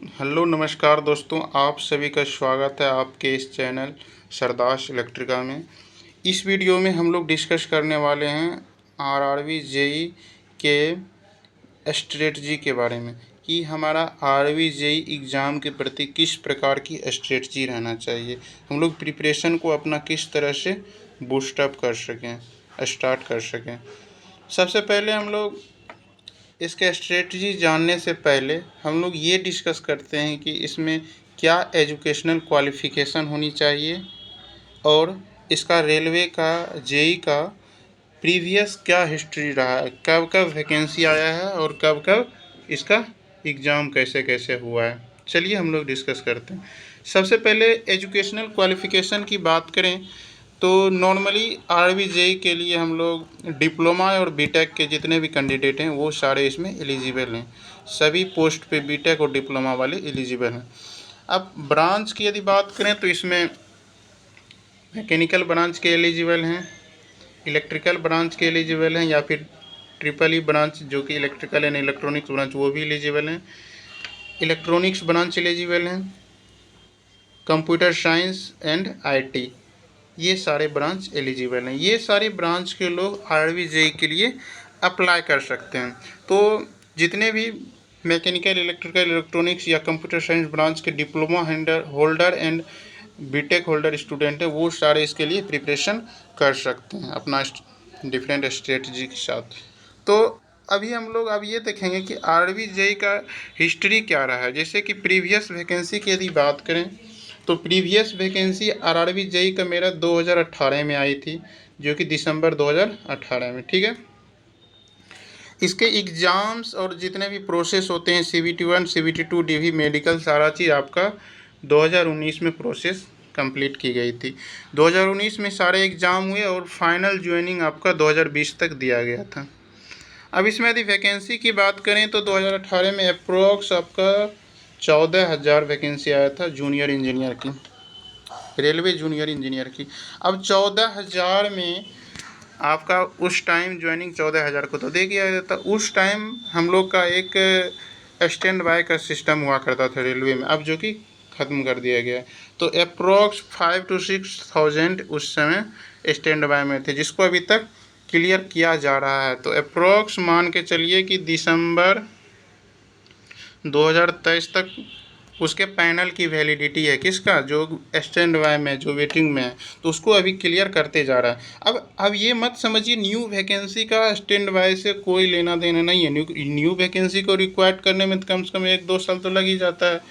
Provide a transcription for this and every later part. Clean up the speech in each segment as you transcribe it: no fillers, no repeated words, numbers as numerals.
Hello नमस्कार दोस्तों, आप सभी का स्वागत है आपके इस चैनल सरदास इलेक्ट्रिका में। इस वीडियो में हम लोग डिस्कस करने वाले हैं आरआरबी जेई के स्ट्रेटजी के बारे में कि हमारा आरआरबी जेई एग्ज़ाम के प्रति किस प्रकार की स्ट्रेटजी रहना चाहिए, हम लोग प्रिपरेशन को अपना किस तरह से बूस्टअप कर सकें, स्टार्ट कर सकें। सबसे पहले हम लोग इसके स्ट्रेटजी जानने से पहले हम लोग ये डिस्कस करते हैं कि इसमें क्या एजुकेशनल क्वालिफ़िकेशन होनी चाहिए और इसका रेलवे का जेई का प्रीवियस क्या हिस्ट्री रहा है, कब कब वैकेंसी आया है और कब कब इसका एग्ज़ाम कैसे कैसे हुआ है। चलिए हम लोग डिस्कस करते हैं। सबसे पहले एजुकेशनल क्वालिफ़िकेशन की बात करें तो नॉर्मली आरआरबी जेई के लिए हम लोग डिप्लोमा और बीटेक के जितने भी कैंडिडेट हैं वो सारे इसमें एलिजिबल हैं। सभी पोस्ट पे बीटेक और डिप्लोमा वाले एलिजिबल हैं। अब ब्रांच की यदि बात करें तो इसमें मैकेनिकल ब्रांच के एलिजिबल हैं, इलेक्ट्रिकल ब्रांच के एलिजिबल हैं, या फिर ट्रिपल ई ब्रांच जो कि इलेक्ट्रिकल एंड इलेक्ट्रॉनिक्स ब्रांच वो भी एलिजिबल हैं, इलेक्ट्रॉनिक्स ब्रांच एलिजिबल हैं, कंप्यूटर साइंस एंड आईटी ये सारे ब्रांच एलिजिबल हैं। ये सारे ब्रांच के लोग आरआरबी जेई के लिए अप्लाई कर सकते हैं। तो जितने भी मैकेनिकल, इलेक्ट्रिकल, इलेक्ट्रॉनिक्स या कंप्यूटर साइंस ब्रांच के diploma holder and BTech holder student हैं वो सारे इसके लिए प्रिपरेशन कर सकते हैं अपना डिफरेंट स्ट्रेटजी के साथ। तो अभी हम लोग अब ये देखेंगे कि आरआरबी जेई का हिस्ट्री क्या रहा है। जैसे कि प्रीवियस वैकेंसी की यदि बात करें तो प्रीवियस वैकेंसी आरआरबी जेई का मेरा 2018 में आई थी, जो कि दिसंबर 2018 में, ठीक है। इसके एग्ज़ाम्स और जितने भी प्रोसेस होते हैं CBT 1, CBT 2, DV मेडिकल सारा चीज़ आपका 2019 में प्रोसेस कंप्लीट की गई थी। 2019 में सारे एग्ज़ाम हुए और फाइनल ज्वाइनिंग आपका 2020 तक दिया गया था। अब इसमें यदि वैकेंसी की बात करें तो 2018 में अप्रोक्स आपका 14,000 वैकेंसी आया था जूनियर इंजीनियर की, रेलवे जूनियर इंजीनियर की। अब 14,000 में आपका उस टाइम ज्वाइनिंग 14,000 को तो दे दिया जाता। उस टाइम हम लोग का एक स्टैंड बाय का सिस्टम हुआ करता था रेलवे में, अब जो कि ख़त्म कर दिया गया है। तो अप्रोक्स 5 to 6,000 उस समय स्टैंड बाय में थे, जिसको अभी तक क्लियर किया जा रहा है। तो अप्रोक्स मान के चलिए कि दिसंबर 2023 तक उसके पैनल की वैलिडिटी है, किसका, जो स्टैंड बाय में, जो वेटिंग में है, तो उसको अभी क्लियर करते जा रहा है। अब ये मत समझिए न्यू वैकेंसी का स्टैंड बाय से कोई लेना देना नहीं है। न्यू वैकेंसी को रिक्वायर्ड करने में कम से कम 1-2 साल तो लग ही जाता है।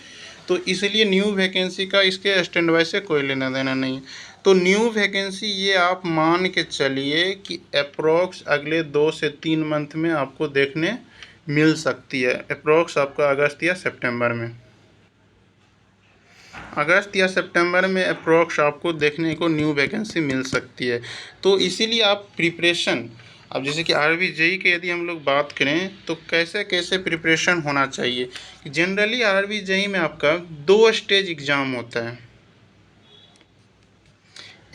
तो इसलिए न्यू वैकेंसी का इसके स्टैंड बाय से कोई लेना देना नहीं है। तो न्यू वैकेंसी ये आप मान के चलिए कि अप्रोक्स अगले 2 से 3 मंथ में आपको देखने मिल सकती है। अप्रोक्स आपका अगस्त या सितंबर में अप्रोक्स आपको देखने को न्यू वैकेंसी मिल सकती है। तो इसीलिए आप प्रिपरेशन, अब जैसे कि आरआरबी जेई के यदि हम लोग बात करें तो कैसे कैसे प्रिपरेशन होना चाहिए। जनरली आरआरबी जेई में आपका 2 स्टेज एग्ज़ाम होता है।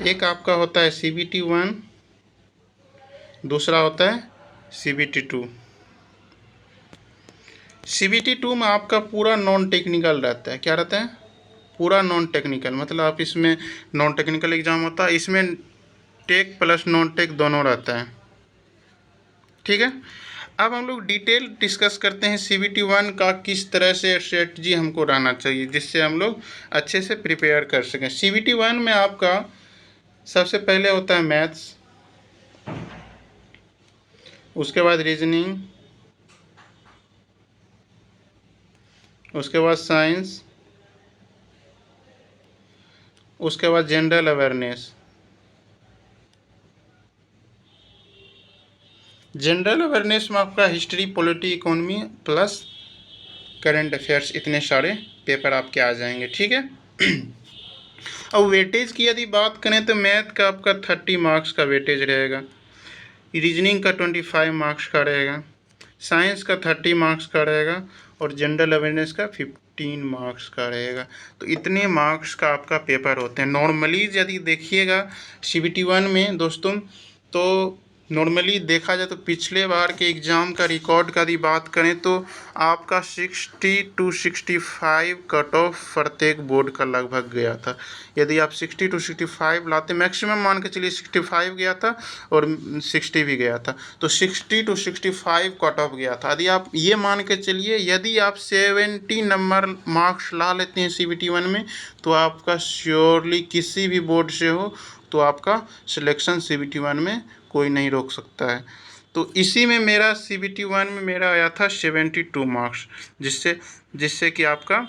एक आपका होता है CBT 1, दूसरा होता है CBT 2। CBT 2 में आपका पूरा नॉन टेक्निकल रहता है। क्या रहता है? पूरा नॉन टेक्निकल, मतलब आप इसमें नॉन टेक्निकल एग्ज़ाम होता है, इसमें टेक प्लस नॉन टेक दोनों रहता है, ठीक है। अब हम लोग डिटेल डिस्कस करते हैं CBT 1 का किस तरह से स्ट्रेटजी हमको रहना चाहिए जिससे हम लोग अच्छे से प्रिपेयर कर सकें। CBT 1 में आपका सबसे पहले होता है मैथ्स, उसके बाद रीजनिंग, उसके बाद साइंस, उसके बाद जनरल अवेयरनेस। जनरल अवेयरनेस में आपका history, polity, economy plus current affairs, इतने सारे पेपर आपके आ जाएंगे, ठीक है। अब वेटेज की यदि बात करें तो मैथ का आपका 30 मार्क्स का वेटेज रहेगा, रीजनिंग का 25 मार्क्स का रहेगा, साइंस का 30 मार्क्स का रहेगा और जनरल अवेयरनेस का 15 मार्क्स का रहेगा। तो इतने मार्क्स का आपका पेपर होते हैं। नॉर्मली यदि देखिएगा CBT 1 में दोस्तों तो नॉर्मली देखा जाए तो पिछले बार के एग्ज़ाम का रिकॉर्ड का यदि बात करें तो आपका 60 टू 65 कट ऑफ प्रत्येक बोर्ड का लगभग गया था। यदि आप 60 टू 65 लाते, मैक्सिमम मान के चलिए 65 गया था और 60 भी गया था, तो 60 टू 65 कट ऑफ गया था। यदि आप ये मान के चलिए यदि आप 70 नंबर मार्क्स ला लेते हैं CBT 1 में, तो आपका श्योरली किसी भी बोर्ड से हो तो आपका सिलेक्शन CBT 1 में कोई नहीं रोक सकता है। तो इसी में मेरा CBT 1 में मेरा आया था 72 मार्क्स, जिससे कि आपका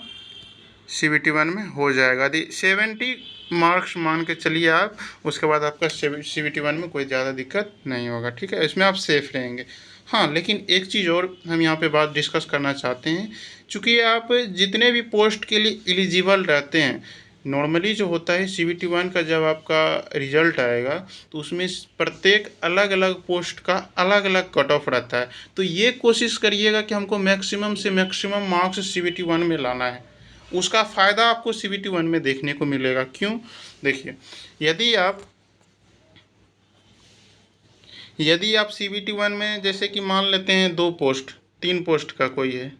CBT 1 में हो जाएगा। यदि 70 मार्क्स मान के चलिए आप, उसके बाद आपका CBT 1 में कोई ज़्यादा दिक्कत नहीं होगा, ठीक है, इसमें आप सेफ रहेंगे। हाँ, लेकिन एक चीज़ और हम यहाँ पे बात डिस्कस करना चाहते हैं, चूँकि आप जितने भी पोस्ट के लिए एलिजिबल रहते हैं, नॉर्मली जो होता है CBT 1 का जब आपका रिजल्ट आएगा तो उसमें प्रत्येक अलग अलग पोस्ट का अलग अलग कट ऑफ रहता है। तो ये कोशिश करिएगा कि हमको मैक्सिमम से मैक्सिमम मार्क्स CBT 1 में लाना है। उसका फ़ायदा आपको CBT 1 में देखने को मिलेगा। क्यों? देखिए, यदि आप CBT 1 में जैसे कि मान लेते हैं 2 पोस्ट 3 पोस्ट का कोई है,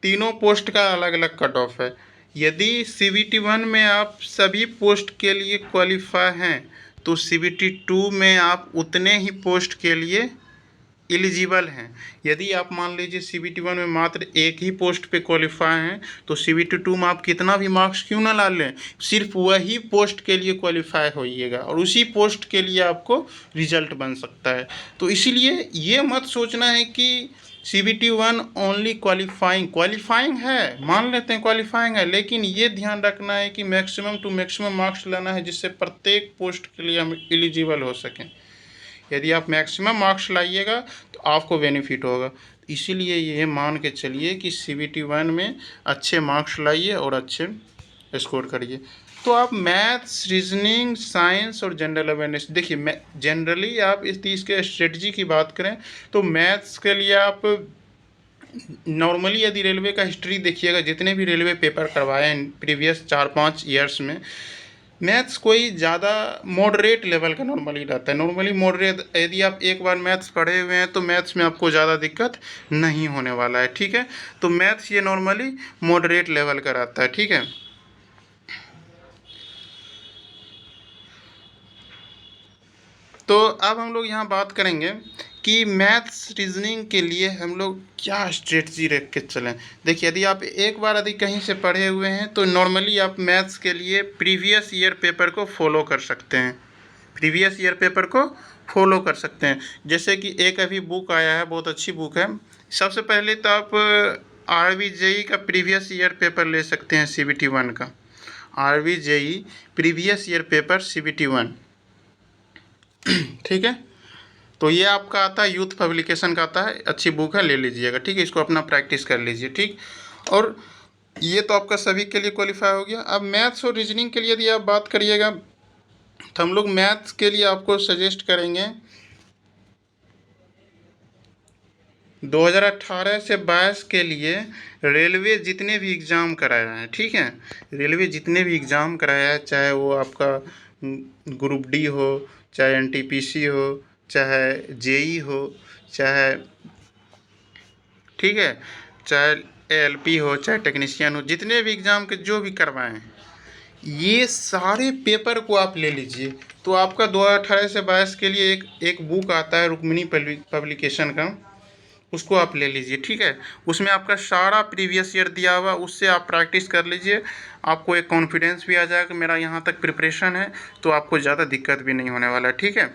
तीनों पोस्ट का अलग अलग कट ऑफ है। यदि CBT 1 में आप सभी पोस्ट के लिए क्वालिफाई हैं तो CBT 2 में आप उतने ही पोस्ट के लिए एलिजिबल हैं। यदि आप मान लीजिए CBT 1 में मात्र एक ही पोस्ट पे क्वालिफाई हैं तो CBT 2 में आप कितना भी मार्क्स क्यों ना ला लें, सिर्फ वही पोस्ट के लिए क्वालिफाई होइएगा और उसी पोस्ट के लिए आपको रिजल्ट बन सकता है। तो इसीलिए ये मत सोचना है कि CBT 1 ओनली क्वालिफाइंग है, मान लेते हैं क्वालिफाइंग है, लेकिन ये ध्यान रखना है कि मैक्सिमम टू मैक्सिमम मार्क्स लाना है जिससे प्रत्येक पोस्ट के लिए हम एलिजिबल हो सकें। यदि आप मैक्सिमम मार्क्स लाइएगा तो आपको बेनिफिट होगा। इसीलिए ये मान के चलिए कि CBT 1 में अच्छे मार्क्स लाइए और अच्छे स्कोर करिए। तो आप मैथ्स, रीजनिंग, साइंस और जनरल अवेयरनेस, देखिए मैं जनरली आप इसके स्ट्रेटजी की बात करें तो मैथ्स के लिए आप नॉर्मली यदि रेलवे का हिस्ट्री देखिएगा, जितने भी रेलवे पेपर करवाए हैं प्रीवियस 4-5 ईयर्स में, मैथ्स कोई ज़्यादा मॉडरेट लेवल का नॉर्मली रहता है। नॉर्मली मॉडरेट, यदि आप एक बार मैथ्स पढ़े हुए हैं तो मैथ्स में आपको ज़्यादा दिक्कत नहीं होने वाला है, ठीक है। तो मैथ्स ये नॉर्मली मॉडरेट लेवल का रहता है, ठीक है। तो अब हम लोग यहाँ बात करेंगे कि मैथ्स रीजनिंग के लिए हम लोग क्या स्ट्रेटजी रख के चलें। देखिए, यदि कहीं से पढ़े हुए हैं तो नॉर्मली आप मैथ्स के लिए प्रीवियस ईयर पेपर को फॉलो कर सकते हैं। प्रीवियस ईयर पेपर को फॉलो कर सकते हैं, जैसे कि एक अभी बुक आया है, बहुत अच्छी बुक है। सबसे पहले तो आप RBJE का प्रीवियस ईयर पेपर ले सकते हैं CBT 1 का। RBJE previous year paper CBT 1, ठीक है। तो ये आपका आता है, यूथ पब्लिकेशन का आता है, अच्छी बुक है, ले लीजिएगा, ठीक है। इसको अपना प्रैक्टिस कर लीजिए, ठीक। और ये तो आपका सभी के लिए क्वालिफाई हो गया। अब मैथ्स और रीजनिंग के लिए यदि आप बात करिएगा तो हम लोग मैथ्स के लिए आपको सजेस्ट करेंगे 2018 से 22 के लिए रेलवे जितने भी एग्ज़ाम कराया है, ठीक है, रेलवे जितने भी एग्ज़ाम कराया है, चाहे वो आपका ग्रुप डी हो, चाहे NTPC हो, चाहे JE हो, चाहे, ठीक है, चाहे ALP हो, चाहे टेक्नीशियन हो, जितने भी एग्ज़ाम के जो भी करवाए हैं, ये सारे पेपर को आप ले लीजिए। तो आपका 2018 से 22 के लिए एक बुक आता है रुक्मिणी पब्लिकेशन का, उसको आप ले लीजिए, ठीक है। उसमें आपका सारा प्रीवियस ईयर दिया हुआ, उससे आप प्रैक्टिस कर लीजिए। आपको एक कॉन्फिडेंस भी आ जाएगा कि मेरा यहाँ तक प्रिपरेशन है, तो आपको ज़्यादा दिक्कत भी नहीं होने वाला है, ठीक है।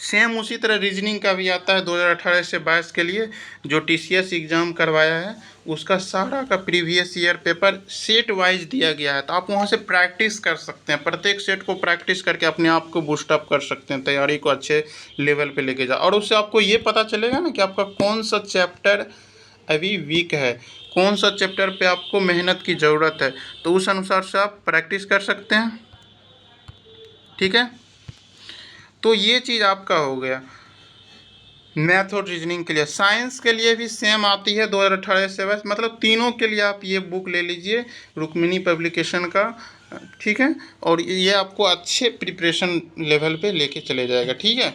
सेम उसी तरह रीजनिंग का भी आता है 2018 से 22 के लिए, जो TCS एग्ज़ाम करवाया है उसका सारा का previous year paper set wise दिया गया है। तो आप वहाँ से प्रैक्टिस कर सकते हैं, प्रत्येक सेट को प्रैक्टिस करके अपने आप को बूस्टअप कर सकते हैं, तैयारी को अच्छे लेवल पे लेके जा, और उससे आपको ये पता चलेगा ना कि आपका कौन सा चैप्टर अभी वीक है, कौन सा चैप्टर पे आपको मेहनत की ज़रूरत है, तो उस अनुसार से आप प्रैक्टिस कर सकते हैं, ठीक है। तो ये चीज़ आपका हो गया मैथ और रीजनिंग के लिए। साइंस के लिए भी सेम आती है 2018 से 22, मतलब तीनों के लिए आप ये बुक ले लीजिए रुक्मिणी पब्लिकेशन का, ठीक है। और ये आपको अच्छे प्रिपरेशन लेवल पे लेके चले जाएगा, ठीक है।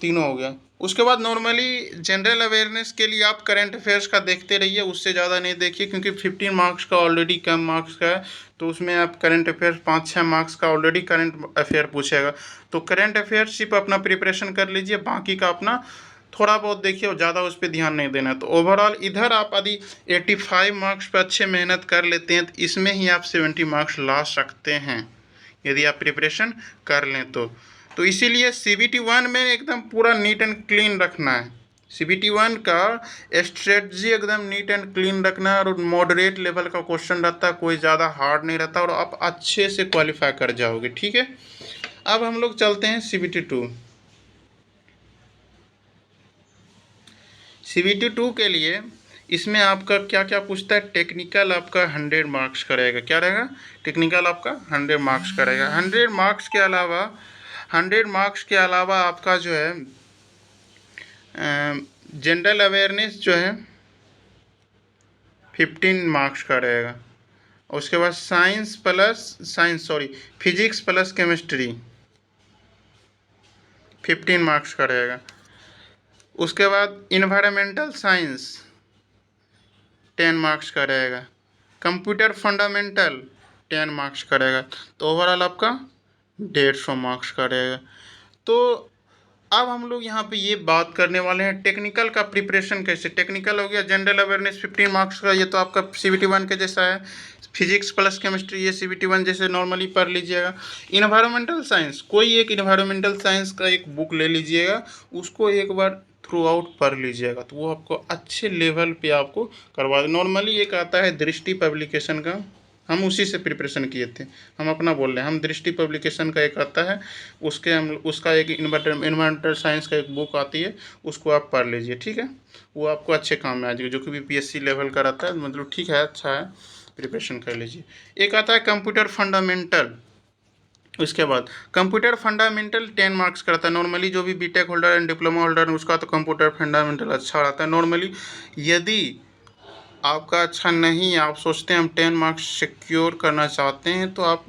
तीनों हो गया। उसके बाद नॉर्मली जनरल अवेयरनेस के लिए आप करंट अफेयर्स का देखते रहिए, उससे ज़्यादा नहीं देखिए, क्योंकि 15 मार्क्स का ऑलरेडी कम मार्क्स का है, तो उसमें आप करंट अफेयर्स 5-6 मार्क्स का ऑलरेडी करंट अफेयर पूछेगा, तो करंट अफेयर सिर्फ अपना प्रिपरेशन कर लीजिए, बाकी का अपना थोड़ा बहुत देखिए और ज़्यादा उस पर ध्यान नहीं देना। तो ओवरऑल इधर आप यदि 85 मार्क्स पर अच्छे मेहनत कर लेते हैं तो इसमें ही आप 70 मार्क्स ला सकते हैं, यदि आप प्रिपरेशन कर लें तो इसीलिए CBT 1 में एकदम पूरा नीट एंड क्लीन रखना है। CBT 1 का स्ट्रेटजी एकदम नीट एंड क्लीन रखना है, और मॉडरेट लेवल का क्वेश्चन रहता है, कोई ज़्यादा हार्ड नहीं रहता, और आप अच्छे से क्वालिफाई कर जाओगे। ठीक है, अब हम लोग चलते हैं CBT 2। CBT 2 के लिए इसमें आपका क्या क्या पूछता है। टेक्निकल आपका 100 मार्क्स का रहेगा। क्या रहेगा? टेक्निकल आपका 100 मार्क्स का रहेगा। 100 मार्क्स के अलावा 100 मार्क्स के अलावा आपका जो है जनरल अवेयरनेस जो है 15 मार्क्स का रहेगा। उसके बाद फिजिक्स प्लस केमिस्ट्री 15 मार्क्स का रहेगा। उसके बाद इन्वायरमेंटल साइंस 10 मार्क्स का रहेगा। कंप्यूटर फंडामेंटल 10 मार्क्स का रहेगा। तो ओवरऑल आपका 150 मार्क्स का रहेगा। तो अब हम लोग यहाँ पे ये बात करने वाले हैं टेक्निकल का प्रिपरेशन कैसे। टेक्निकल हो गया जनरल अवेयरनेस 15 मार्क्स का, ये तो आपका CBT 1 के जैसा है। फिजिक्स प्लस केमिस्ट्री ये CBT 1 जैसे नॉर्मली पढ़ लीजिएगा। इन्वायरमेंटल साइंस, कोई एक इन्वायरमेंटल साइंस का एक बुक ले लीजिएगा, उसको एक बार थ्रू आउट पढ़ लीजिएगा, तो वो आपको अच्छे लेवल पे आपको करवा। नॉर्मली एक आता है दृष्टि पब्लिकेशन का, हम उसी से प्रिपरेशन किए थे, हम अपना बोल रहे हैं। हम दृष्टि पब्लिकेशन का एक आता है, उसका एक इन्वायरमेंटल साइंस का एक बुक आती है, उसको आप पढ़ लीजिए। ठीक है, वो आपको अच्छे काम में आ जाएगा, जो कि BPSC लेवल का रहता है, मतलब ठीक है, अच्छा है, प्रिपरेशन कर लीजिए। एक आता है कंप्यूटर फंडामेंटल। उसके बाद कंप्यूटर फंडामेंटल 10 मार्क्स का रहता है। नॉर्मली जो भी BTech holder and diploma holder है उसका तो कंप्यूटर फंडामेंटल अच्छा रहता है नॉर्मली। यदि आपका अच्छा नहीं, आप सोचते हैं हम 10 मार्क्स सिक्योर करना चाहते हैं, तो आप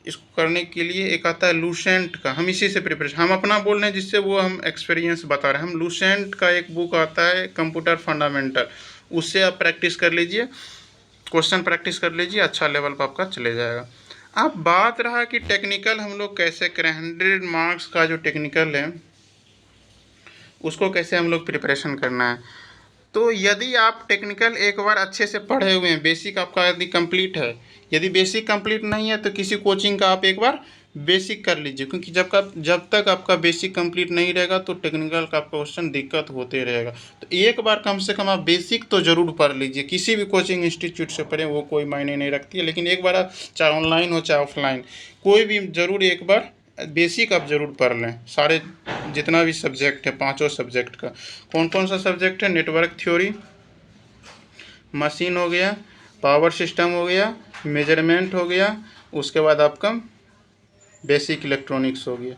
इसको करने के लिए एक आता है लूसेंट का, हम इसी से प्रिपरेशन, हम अपना बोल रहे हैं जिससे वो हम एक्सपीरियंस बता रहे हैं। हम लूसेंट का एक बुक आता है कंप्यूटर फंडामेंटल, उससे आप प्रैक्टिस कर लीजिए, क्वेश्चन प्रैक्टिस कर लीजिए, अच्छा लेवल पर आपका चले जाएगा। अब बात रहा कि टेक्निकल हम लोग कैसे करें। 100 मार्क्स का जो टेक्निकल है उसको कैसे हम लोग प्रिपरेशन करना है। तो यदि आप टेक्निकल एक बार अच्छे से पढ़े हुए हैं, बेसिक आपका यदि कंप्लीट है, यदि बेसिक कंप्लीट नहीं है तो किसी कोचिंग का आप एक बार बेसिक कर लीजिए, क्योंकि जब तक आपका बेसिक कंप्लीट नहीं रहेगा तो टेक्निकल का क्वेश्चन दिक्कत होते रहेगा। तो एक बार कम से कम आप बेसिक तो ज़रूर पढ़ लीजिए, किसी भी कोचिंग इंस्टीट्यूट से पढ़ें, वो कोई मायने नहीं रखती है, लेकिन एक बार आप चाहे ऑनलाइन हो चाहे ऑफलाइन, कोई भी ज़रूर एक बार बेसिक आप ज़रूर पढ़ लें। सारे जितना भी सब्जेक्ट है, पांचों सब्जेक्ट का, कौन कौन सा सब्जेक्ट है, नेटवर्क थ्योरी, मशीन हो गया, पावर सिस्टम हो गया, मेजरमेंट हो गया, उसके बाद आपका बेसिक इलेक्ट्रॉनिक्स हो गया।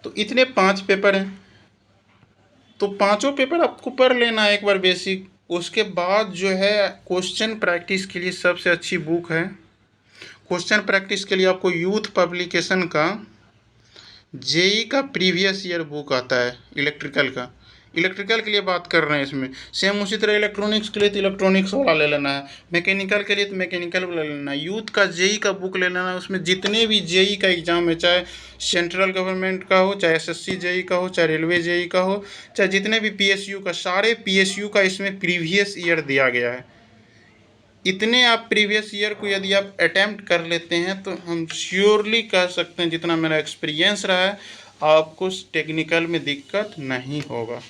तो इतने 5 पेपर हैं, तो पांचों पेपर आपको पढ़ लेना है एक बार बेसिक। उसके बाद जो है क्वेश्चन प्रैक्टिस के लिए सबसे अच्छी बुक है, क्वेश्चन प्रैक्टिस के लिए आपको यूथ पब्लिकेशन का JEE का प्रीवियस ईयर बुक आता है इलेक्ट्रिकल का। इलेक्ट्रिकल के लिए बात कर रहे हैं इसमें। सेम उसी तरह इलेक्ट्रॉनिक्स के लिए तो इलेक्ट्रॉनिक्स वाला ले लेना है, मैकेनिकल के लिए तो मैकेनिकल वाला ले लेना है। यूथ का JEE का बुक ले लेना है, उसमें जितने भी JEE का एग्ज़ाम है, चाहे सेंट्रल गवर्नमेंट का हो, चाहे SSC JEE का हो, चाहे रेलवे JEE का हो, चाहे जितने भी PSU का, सारे PSU का इसमें प्रीवियस ईयर दिया गया है। इतने आप प्रीवियस ईयर को यदि आप अटैम्प्ट कर लेते हैं तो हम श्योरली कह सकते हैं, जितना मेरा एक्सपीरियंस रहा है, आपको टेक्निकल में दिक्कत नहीं होगा।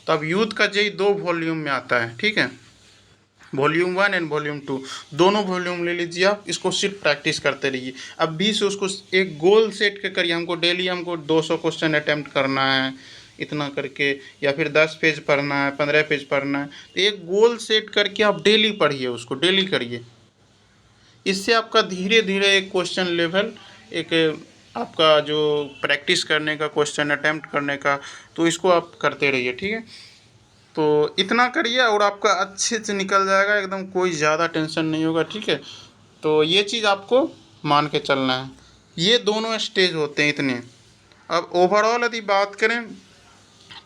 तो अब यूथ का JEE 2 वॉल्यूम में आता है, ठीक है, वॉल्यूम 1 एंड वॉल्यूम 2, दोनों वॉल्यूम ले लीजिए आप, इसको सिर्फ प्रैक्टिस करते रहिए। अब भी से उसको एक गोल सेट करिए, हमको डेली हमको 200 क्वेश्चन अटैम्प्ट करना है इतना करके, या फिर 10 पेज पढ़ना है, 15 पेज पढ़ना है। तो एक गोल सेट करके आप डेली पढ़िए, उसको डेली करिए। इससे आपका धीरे धीरे एक क्वेश्चन लेवल, एक आपका जो प्रैक्टिस करने का, क्वेश्चन अटैम्प्ट करने का, तो इसको आप करते रहिए, ठीक है। तो इतना करिए और आपका अच्छे से निकल जाएगा एकदम, कोई ज़्यादा टेंशन नहीं होगा, ठीक है। तो ये चीज़ आपको मान के चलना है। ये दोनों स्टेज होते हैं इतने। अब ओवरऑल यदि बात करें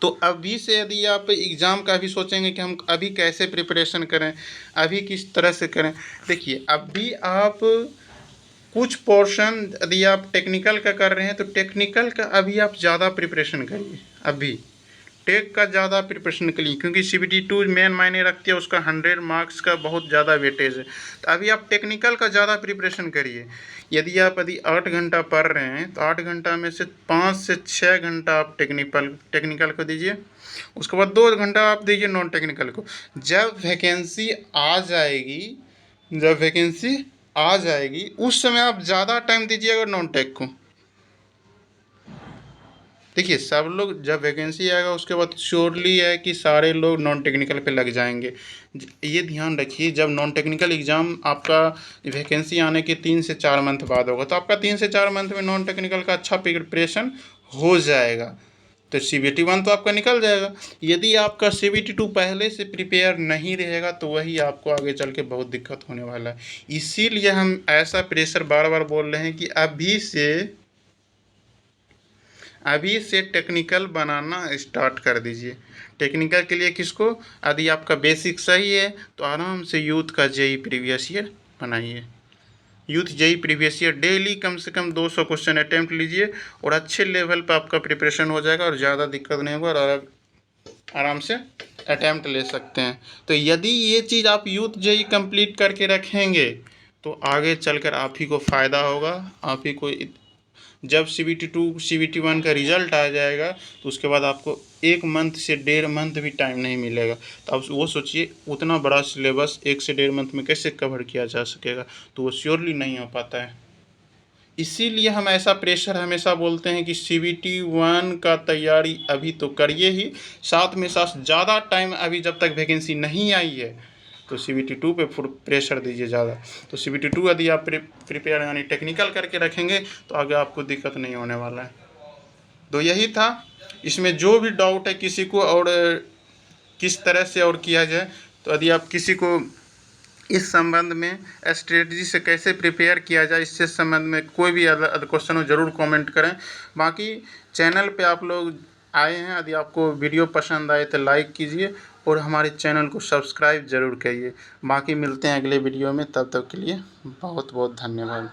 तो अभी से यदि आप एग्ज़ाम का भी सोचेंगे कि हम अभी कैसे प्रिपरेशन करें, अभी किस तरह से करें, देखिए अभी आप कुछ पोर्शन यदि आप टेक्निकल का कर रहे हैं तो टेक्निकल का अभी आप ज़्यादा प्रिपरेशन करिए। अभी टेक का ज़्यादा प्रिपरेशन के लिए, क्योंकि CBT2 मेन मायने रखती है, उसका 100 मार्क्स का बहुत ज़्यादा वेटेज है। तो अभी आप टेक्निकल का ज़्यादा प्रिपरेशन करिए। यदि 8 घंटा पढ़ रहे हैं तो 8 घंटा में से 5 से 6 घंटा आप टेक्निकल को दीजिए, उसके बाद 2 घंटा आप दीजिए नॉन टेक्निकल को। जब वैकेंसी आ जाएगी उस समय आप ज़्यादा टाइम दीजिएगा नॉन टेक को। देखिए सब लोग जब वैकेंसी आएगा उसके बाद श्योरली है कि सारे लोग नॉन टेक्निकल पे लग जाएंगे। ये ध्यान रखिए, जब नॉन टेक्निकल एग्ज़ाम आपका वैकेंसी आने के 3 से 4 मंथ बाद होगा तो आपका 3 से 4 मंथ में नॉन टेक्निकल का अच्छा प्रिपरेशन हो जाएगा, तो CBT1 तो आपका निकल जाएगा। यदि आपका CBT2 पहले से प्रिपेयर नहीं रहेगा तो वही आपको आगे चल के बहुत दिक्कत होने वाला है। इसीलिए हम ऐसा प्रेशर बार बार बोल रहे हैं कि अभी से टेक्निकल बनाना स्टार्ट कर दीजिए। टेक्निकल के लिए किसको, यदि आपका बेसिक सही है तो आराम से यूथ का JEE प्रीवियस ईयर बनाइए। Youth JEE previous year daily कम से कम 200 क्वेश्चन अटैम्प्ट लीजिए और अच्छे लेवल पर आपका प्रिपरेशन हो जाएगा और ज़्यादा दिक्कत नहीं होगा और आराम से अटैम्प्ट ले सकते हैं। तो यदि ये चीज़ आप यूथ JEE कंप्लीट करके रखेंगे तो आगे चलकर आप ही को फ़ायदा होगा। आप ही को जब CBT2 CBT1 का रिज़ल्ट आ जाएगा तो उसके बाद आपको 1 मंथ से 1.5 मंथ भी टाइम नहीं मिलेगा। तो आप वो सोचिए उतना बड़ा सिलेबस 1 से 1.5 मंथ में कैसे कवर किया जा सकेगा, तो वो श्योरली नहीं हो पाता है। इसीलिए हम ऐसा प्रेशर हमेशा बोलते हैं कि CBT1 का तैयारी अभी तो करिए ही, साथ में साथ ज़्यादा टाइम अभी जब तक वैकेंसी नहीं आई है तो CBT2 पे फुल प्रेशर दीजिए ज़्यादा। तो CBT2 यदि आप प्रिपेयर यानी टेक्निकल करके रखेंगे तो आगे आपको दिक्कत नहीं होने वाला है। तो यही था, इसमें जो भी डाउट है किसी को और किस तरह से और किया जाए, तो यदि आप किसी को इस संबंध में स्ट्रेटजी से कैसे प्रिपेयर किया जाए इससे संबंध में कोई भी अदर क्वेश्चन हो ज़रूर कमेंट करें। बाकी चैनल पे आप लोग आए हैं, यदि आपको वीडियो पसंद आए तो लाइक कीजिए और हमारे चैनल को सब्सक्राइब ज़रूर करिए। बाकी मिलते हैं अगले वीडियो में, तब तक के लिए बहुत बहुत धन्यवाद।